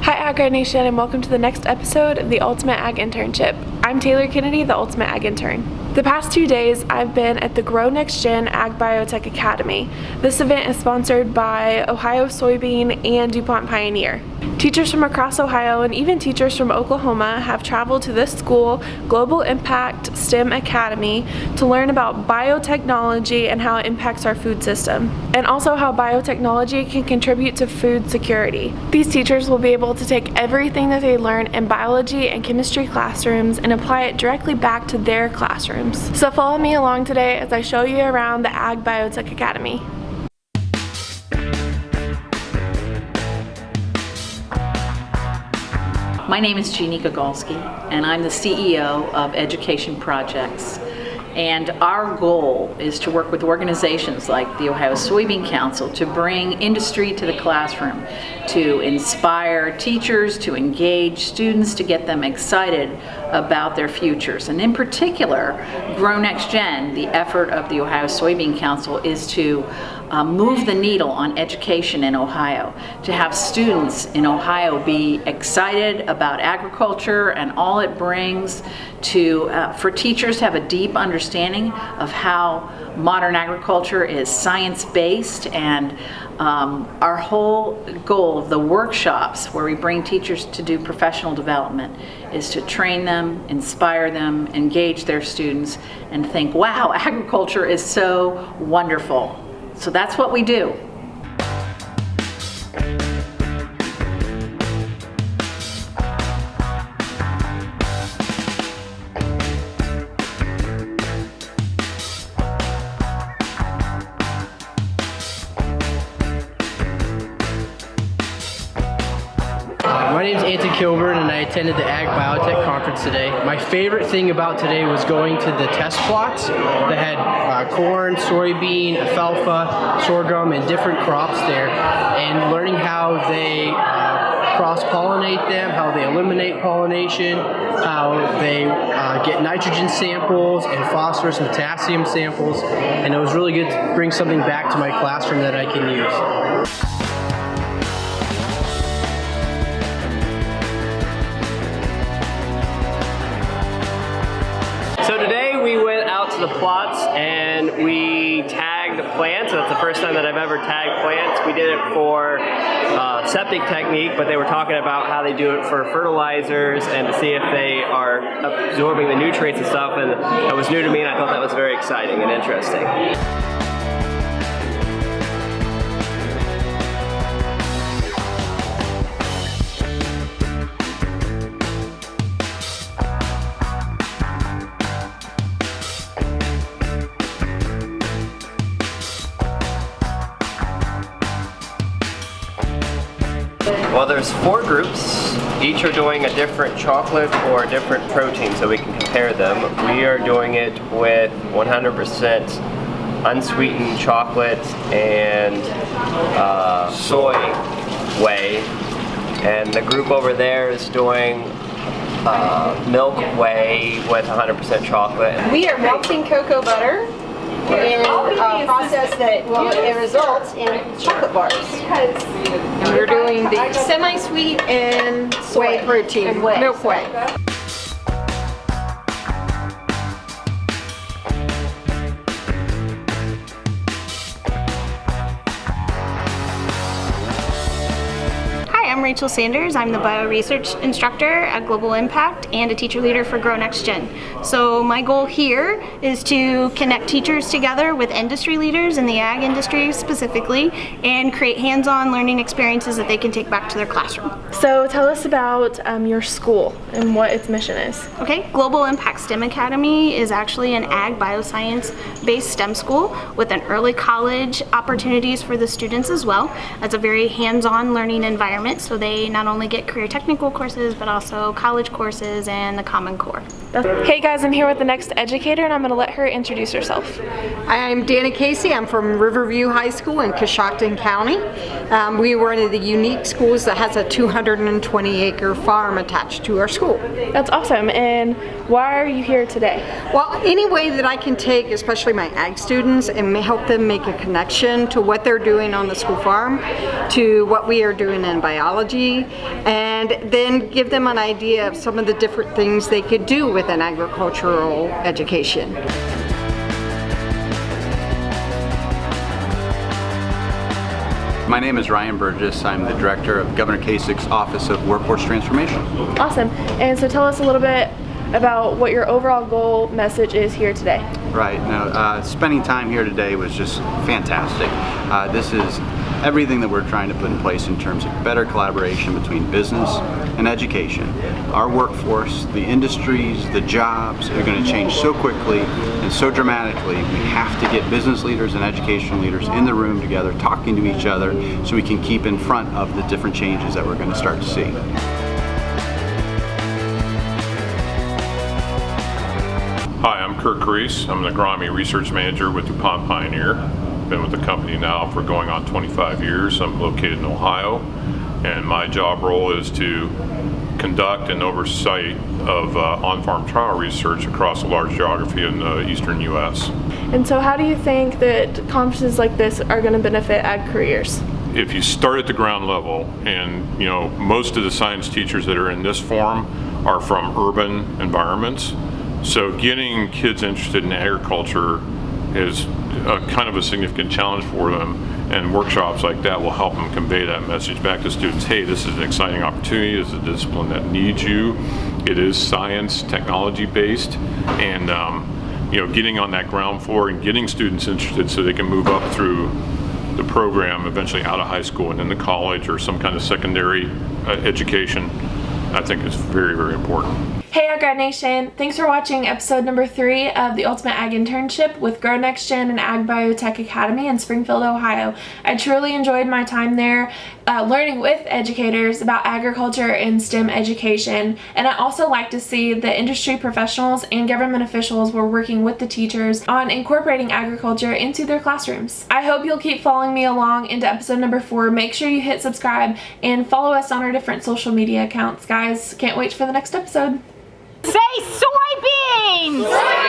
Hi Ag Nation, and welcome to the next episode of the Ultimate Ag Internship. I'm Taylor Kennedy, the Ultimate Ag Intern. The past 2 days, I've been at the Grow Next Gen Ag Biotech Academy. This event is sponsored by Ohio Soybean and DuPont Pioneer. Teachers from across Ohio and even teachers from Oklahoma have traveled to this school, Global Impact STEM Academy, to learn about biotechnology and how it impacts our food system, and also how biotechnology can contribute to food security. These teachers will be able to take everything that they learn in biology and chemistry classrooms and apply it directly back to their classrooms. So follow me along today as I show you around the Ag Biotech Academy. My name is Jeannie Gogolski, and I'm the CEO of Education Projects. And our goal is to work with organizations like the Ohio Soybean Council to bring industry to the classroom, to inspire teachers, to engage students, to get them excited about their futures. And in particular, Grow Next Gen, the effort of the Ohio Soybean Council, is to move the needle on education in Ohio, to have students in Ohio be excited about agriculture and all it brings, to for teachers to have a deep understanding of how modern agriculture is science-based. And our whole goal of the workshops where we bring teachers to do professional development is to train them, inspire them, engage their students, and think, wow, agriculture is so wonderful. So that's what we do. My name is Anthony Kilburn, and I attended the Ag Biotech conference today. My favorite thing about today was going to the test plots that had corn, soybean, alfalfa, sorghum, and different crops there, and learning how they cross-pollinate them, how they eliminate pollination, how they get nitrogen samples and phosphorus and potassium samples, and it was really good to bring something back to my classroom that I can use. So today we went out to the plots and we tagged plants. That's the first time that I've ever tagged plants. We did it for septic technique, but they were talking about how they do it for fertilizers and to see if they are absorbing the nutrients and stuff, and that was new to me, and I thought that was very exciting and interesting. Well, there's 4 groups. Each are doing a different chocolate or a different protein so we can compare them. We are doing it with 100% unsweetened chocolate and soy whey. And the group over there is doing milk whey with 100% chocolate. We are melting cocoa butter in a process that it results in chocolate bars. And we're doing the semi-sweet and whey protein, milk whey. I'm Rachel Sanders. I'm the bioresearch instructor at Global Impact and a teacher leader for Grow Next Gen. So my goal here is to connect teachers together with industry leaders in the ag industry specifically and create hands-on learning experiences that they can take back to their classroom. So tell us about your school and what its mission is. Okay, Global Impact STEM Academy is actually an ag bioscience-based STEM school with an early college opportunities for the students as well. It's a very hands-on learning environment, so they not only get career technical courses but also college courses and the Common Core. Hey guys, I'm here with the next educator and I'm going to let her introduce herself. I'm Dana Casey. I'm from Riverview High School in Coshocton County. We were one of the unique schools that has a 220-acre farm attached to our school. That's awesome. And why are you here today? Well, any way that I can take, especially my ag students, and help them make a connection to what they're doing on the school farm, to what we are doing in biology, and then give them an idea of some of the different things they could do with an agricultural education. My name is Ryan Burgess. I'm the director of Governor Kasich's Office of Workforce Transformation. Awesome. And so tell us a little bit about what your overall goal message is here today. Right. Now, spending time here today was just fantastic. This is everything that we're trying to put in place in terms of better collaboration between business and education. Our workforce, the industries, the jobs are going to change so quickly and so dramatically. We have to get business leaders and educational leaders in the room together, talking to each other, so we can keep in front of the different changes that we're going to start to see. Hi, I'm Kurt Crease. I'm an agronomy research manager with DuPont Pioneer. Been with the company now for going on 25 years. I'm located in Ohio, and my job role is to conduct and oversight of on-farm trial research across a large geography in the eastern U.S. And so how do you think that conferences like this are going to benefit ag careers? If you start at the ground level, and most of the science teachers that are in this forum are from urban environments, so getting kids interested in agriculture is kind of a significant challenge for them, and workshops like that will help them convey that message back to students. Hey, this is an exciting opportunity. This is a discipline that needs you. It is science, technology based, and getting on that ground floor and getting students interested so they can move up through the program, eventually out of high school and into college or some kind of secondary education, I think is very, very important. Hey Ag Nation, thanks for watching episode number 3 of the Ultimate Ag Internship with Grow Next Gen and Ag Biotech Academy in Springfield, Ohio. I truly enjoyed my time there learning with educators about agriculture and STEM education, and I also like to see that industry professionals and government officials were working with the teachers on incorporating agriculture into their classrooms. I hope you'll keep following me along into episode number 4. Make sure you hit subscribe and follow us on our different social media accounts, guys. Can't wait for the next episode. Say soybeans!